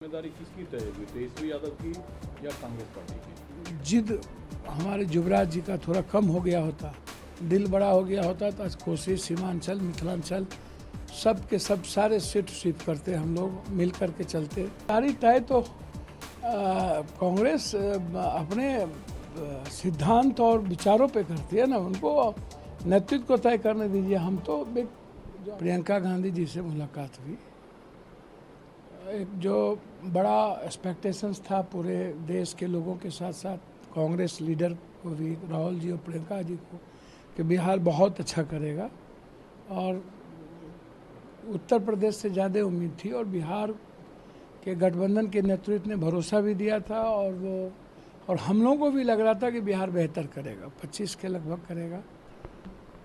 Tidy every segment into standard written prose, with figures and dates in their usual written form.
जिम्मेदारी किसकी तय हुई, तेजस्वी यादव की या कांग्रेस पार्टी की? जिद हमारे युवराज जी का थोड़ा कम हो गया होता, दिल बड़ा हो गया होता तो आज कोसी, सीमांचल, मिथिलांचल सब के सब सारे सीट स्वीप करते हम लोग मिल करके चलते। सारी तय तो कांग्रेस अपने सिद्धांत और विचारों पे करती है ना, उनको नेतृत्व को तय करने दीजिए। हम तो प्रियंका गांधी जी से मुलाकात हुई, एक जो बड़ा एक्सपेक्टेशंस था पूरे देश के लोगों के साथ साथ कांग्रेस लीडर को भी, राहुल जी और प्रियंका जी को, कि बिहार बहुत अच्छा करेगा और उत्तर प्रदेश से ज़्यादा उम्मीद थी और बिहार के गठबंधन के नेतृत्व ने भरोसा भी दिया था और हम लोगों को भी लग रहा था कि बिहार बेहतर करेगा, 25 के लगभग करेगा।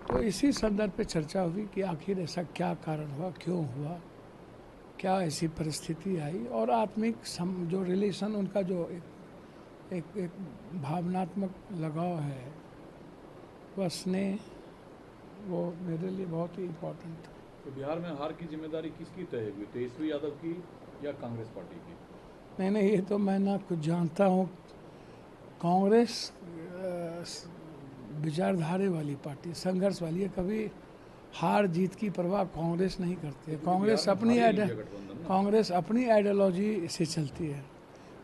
तो इसी संदर्भ पे चर्चा हुई कि आखिर ऐसा क्या कारण हुआ, क्यों हुआ, क्या ऐसी परिस्थिति आई और आत्मिक जो रिलेशन उनका जो एक भावनात्मक लगाव है वह स्नेह, वो मेरे लिए बहुत ही इम्पोर्टेंट था। तो बिहार में हार की जिम्मेदारी किसकी तय हुई, तेजस्वी यादव की या कांग्रेस पार्टी की? नहीं, ये तो मैं ना कुछ जानता हूँ। कांग्रेस विचारधारे वाली पार्टी, संघर्ष वाली है, कभी हार जीत की परवाह कांग्रेस नहीं करती है। कांग्रेस अपनी आइडियोलॉजी से चलती है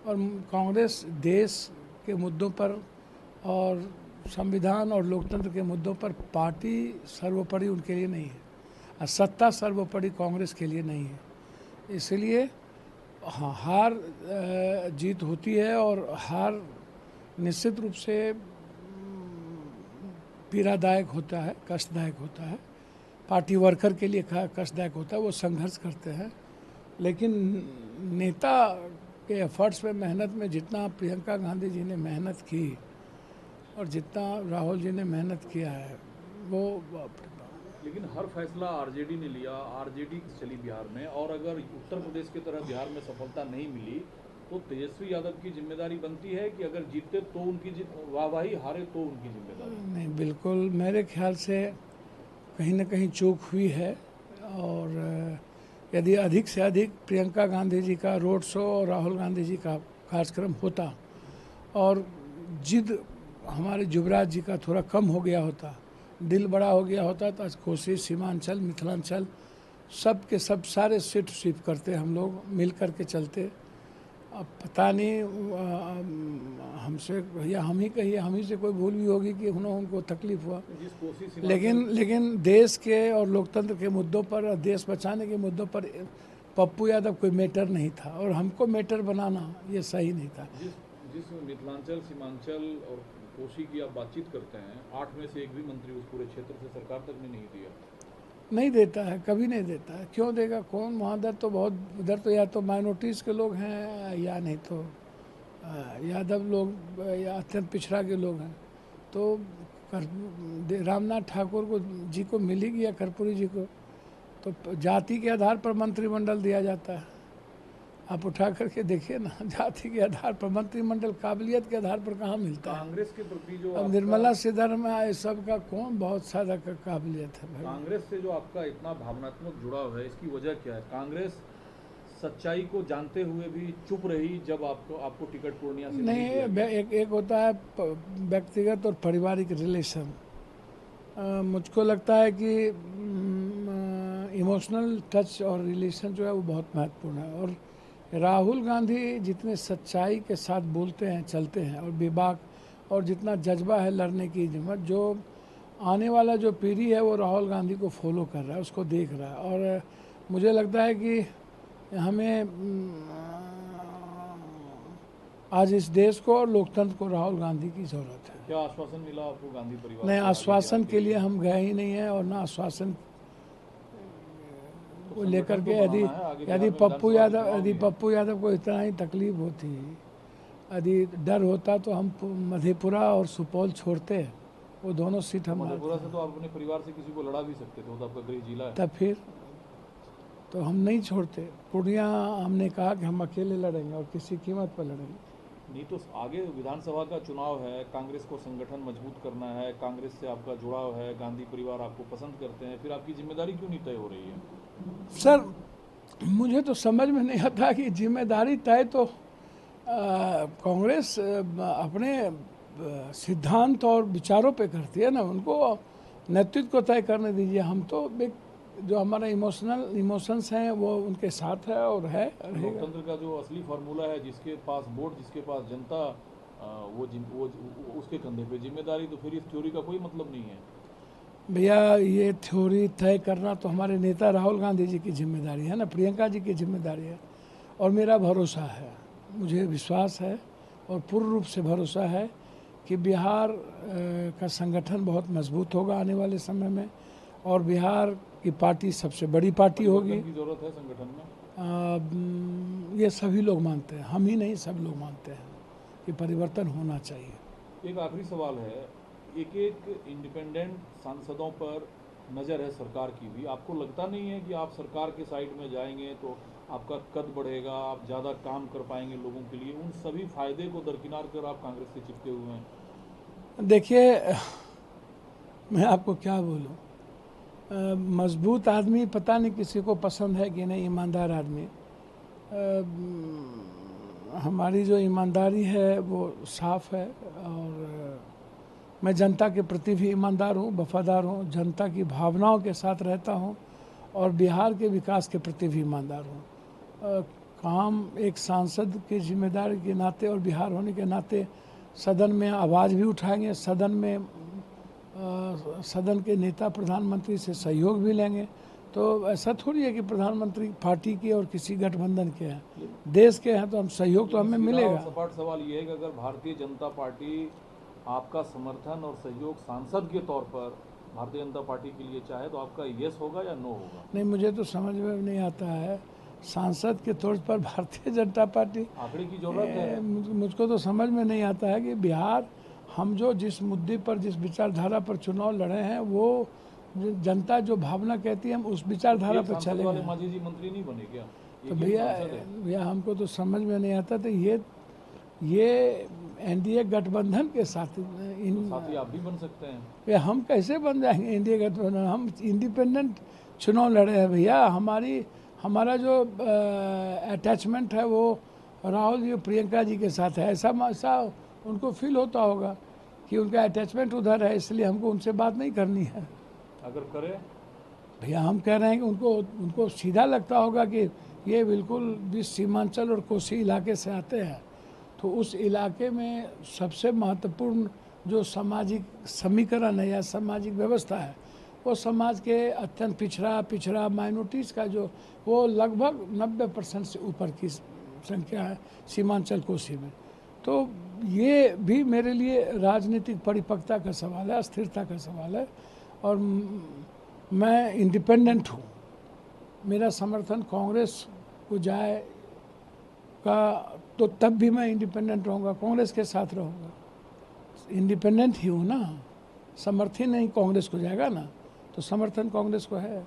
और कांग्रेस देश के मुद्दों पर और संविधान और लोकतंत्र के मुद्दों पर पार्टी सर्वोपरि उनके लिए नहीं है और सत्ता सर्वोपरि कांग्रेस के लिए नहीं है। इसलिए हाँ, हार जीत होती है और हार निश्चित रूप से पीड़ादायक होता है, कष्टदायक होता है, पार्टी वर्कर के लिए कष्टदायक होता है, वो संघर्ष करते हैं। लेकिन नेता के एफर्ट्स में, मेहनत में जितना प्रियंका गांधी जी ने मेहनत की और जितना राहुल जी ने मेहनत किया है वो लेकिन हर फैसला आरजेडी ने लिया, आरजेडी चली बिहार में, और अगर उत्तर प्रदेश की तरह बिहार में सफलता नहीं मिली तो तेजस्वी यादव की जिम्मेदारी बनती है कि अगर जीते तो उनकी वाहवाही, हारे तो उनकी जिम्मेदारी? नहीं, बिल्कुल मेरे ख्याल से कहीं ना कहीं चूक हुई है और यदि अधिक से अधिक प्रियंका गांधी जी का रोड शो और राहुल गांधी जी का कार्यक्रम होता और जिद हमारे युवराज जी का थोड़ा कम हो गया होता, दिल बड़ा हो गया होता तो आज कोसी, सीमांचल, मिथिलांचल सब के सब सारे सीट स्वीप करते हम लोग मिल करके चलते। अब पता नहीं हमसे या हम ही कहिए, हम ही से कोई भूल भी होगी कि उनको तकलीफ हुआ, लेकिन देश के और लोकतंत्र के मुद्दों पर और देश बचाने के मुद्दों पर पप्पू यादव कोई मैटर नहीं था और हमको मैटर बनाना ये सही नहीं था। जिस मिथिलांचल, सीमांचल और कोसी की आप बातचीत करते हैं, 8 में से एक भी मंत्री उस पूरे क्षेत्र से सरकार तक ने नहीं दिया। नहीं देता है, कभी नहीं देता है। क्यों देगा? कौन वहाँ उधर तो बहुत, उधर तो या तो माइनॉरिटीज़ के लोग हैं या नहीं तो यादव लोग या अत्यंत पिछड़ा के लोग हैं। तो रामनाथ ठाकुर को जी को मिलेगी या कर्पूरी जी को, तो जाति के आधार पर मंत्रिमंडल दिया जाता है। आप उठा करके देखिए ना, जाति के आधार पर मंत्रिमंडल काबिलियत के आधार पर कहाँ मिलता है? कांग्रेस के प्रति जो अब निर्मला सीतारमण सबका कौन बहुत सारा काबिलियत है भाई। कांग्रेस से जो आपका इतना भावनात्मक जुड़ाव है, इसकी वजह क्या है? कांग्रेस सच्चाई को जानते हुए भी चुप रही जब आपको टिकट पूर्णिया से नहीं, एक होता है व्यक्तिगत और पारिवारिक रिलेशन। मुझको लगता है कि इमोशनल टच और रिलेशन जो है वो बहुत महत्वपूर्ण है और राहुल गांधी जितने सच्चाई के साथ बोलते हैं, चलते हैं और विवेक और जितना जज्बा है लड़ने की हिम्मत, जो आने वाला जो पीढ़ी है वो राहुल गांधी को फॉलो कर रहा है, उसको देख रहा है और मुझे लगता है कि हमें आज इस देश को और लोकतंत्र को राहुल गांधी की ज़रूरत है। क्या आश्वासन मिला आपको गांधी परिवार? नहीं, आश्वासन के लिए हम गए ही नहीं हैं और ना आश्वासन को लेकर के यदि पप्पू यादव को इतना ही तकलीफ होती, यदि डर होता तो हम मधेपुरा और सुपौल छोड़ते, वो दोनों सीट हम। मधेपुरा से तो आप अपने परिवार से किसी को लड़ा भी सकते थे, वो तो आपका गृह जिला है। तब फिर तो हम नहीं छोड़ते। पूर्णिया हमने कहा कि हम अकेले लड़ेंगे और किसी कीमत पर लड़ेंगे। नहीं तो आगे विधानसभा का चुनाव है, कांग्रेस को संगठन मजबूत करना है, कांग्रेस से आपका जुड़ाव है, गांधी परिवार आपको पसंद करते हैं, फिर आपकी जिम्मेदारी क्यों नहीं तय हो रही है? सर, मुझे तो समझ में नहीं आता कि जिम्मेदारी तय तो कांग्रेस अपने सिद्धांत और विचारों पे करती है ना, उनको नेतृत्व को तय करने दीजिए। हम तो जो हमारा इमोशंस हैं वो उनके साथ है और है रहेगा। लोकतंत्र का जो असली फार्मूला है, जिसके पास वोट, जिसके पास जनता, वो उसके कंधे पे जिम्मेदारी, तो फिर इस थ्योरी का कोई मतलब नहीं है। भैया ये थ्योरी तय करना तो हमारे नेता राहुल गांधी जी की जिम्मेदारी है ना, प्रियंका जी की जिम्मेदारी है। और मेरा भरोसा है, मुझे विश्वास है और पूर्ण रूप से भरोसा है कि बिहार का संगठन बहुत मजबूत होगा आने वाले समय में, और बिहार की पार्टी सबसे बड़ी पार्टी होगी। की जरूरत है संगठन में, ये सभी लोग मानते हैं, हम ही नहीं सब लोग मानते हैं कि परिवर्तन होना चाहिए। एक आखिरी सवाल है, एक इंडिपेंडेंट सांसदों पर नज़र है सरकार की भी। आपको लगता नहीं है कि आप सरकार के साइड में जाएंगे तो आपका कद बढ़ेगा, आप ज़्यादा काम कर पाएंगे लोगों के लिए? उन सभी फायदे को दरकिनार कर आप कांग्रेस से चिपके हुए हैं। देखिए, मैं आपको क्या बोलूं, मजबूत आदमी पता नहीं किसी को पसंद है कि नहीं, ईमानदार आदमी। हमारी जो ईमानदारी है वो साफ है, और मैं जनता के प्रति भी ईमानदार हूँ, वफादार हूँ, जनता की भावनाओं के साथ रहता हूँ, और बिहार के विकास के प्रति भी ईमानदार हूँ। काम एक सांसद की जिम्मेदारी के नाते और बिहार होने के नाते सदन में आवाज़ भी उठाएंगे, सदन के नेता प्रधानमंत्री से सहयोग भी लेंगे। तो ऐसा थोड़ी है कि प्रधानमंत्री पार्टी के और किसी गठबंधन के हैं, देश के हैं, तो हम सहयोग तो हमें मिलेगा। सपाट सवाल ये है कि अगर भारतीय जनता पार्टी आपका समर्थन और सहयोग सांसद के तौर पर भारतीय जनता पार्टी के लिए चाहे, तो आपका यस होगा या नो होगा? नहीं, मुझे तो समझ में नहीं आता है सांसद के तौर पर भारतीय जनता पार्टी, आंकड़े की जरूरत है। मुझको तो समझ में नहीं आता है कि बिहार, हम जो जिस मुद्दे पर, जिस विचारधारा पर चुनाव लड़े हैं, वो जनता जो भावना कहती है हम उस विचारधारा पर चले। मांझी जी मंत्री नहीं बने क्या? तो भैया हमको तो समझ में नहीं आता। तो ये एनडीए गठबंधन के साथ साथी आप भी बन सकते हैं। भैया हम कैसे बन जाएंगे एनडीए गठबंधन? हम इंडिपेंडेंट चुनाव लड़े हैं भैया। हमारा जो अटैचमेंट है वो राहुल जी, प्रियंका जी के साथ है। ऐसा उनको फील होता होगा कि उनका अटैचमेंट उधर है, इसलिए हमको उनसे बात नहीं करनी है। अगर करे भैया, हम कह रहे हैं कि उनको सीधा लगता होगा कि ये बिल्कुल भी सीमांचल और कोसी इलाके से आते हैं, तो उस इलाके में सबसे महत्वपूर्ण जो सामाजिक समीकरण है या सामाजिक व्यवस्था है, वो समाज के अत्यंत पिछड़ा माइनॉरिटीज़ का जो वो लगभग 90% से ऊपर की संख्या है सीमांचल कोसी में। तो ये भी मेरे लिए राजनीतिक परिपक्वता का सवाल है, स्थिरता का सवाल है। और मैं इंडिपेंडेंट हूँ, मेरा समर्थन कांग्रेस को जाए का तो तब भी मैं इंडिपेंडेंट रहूँगा, कांग्रेस के साथ रहूँगा। इंडिपेंडेंट ही हूँ ना, समर्थन नहीं कांग्रेस को जाएगा ना, तो समर्थन कांग्रेस को है।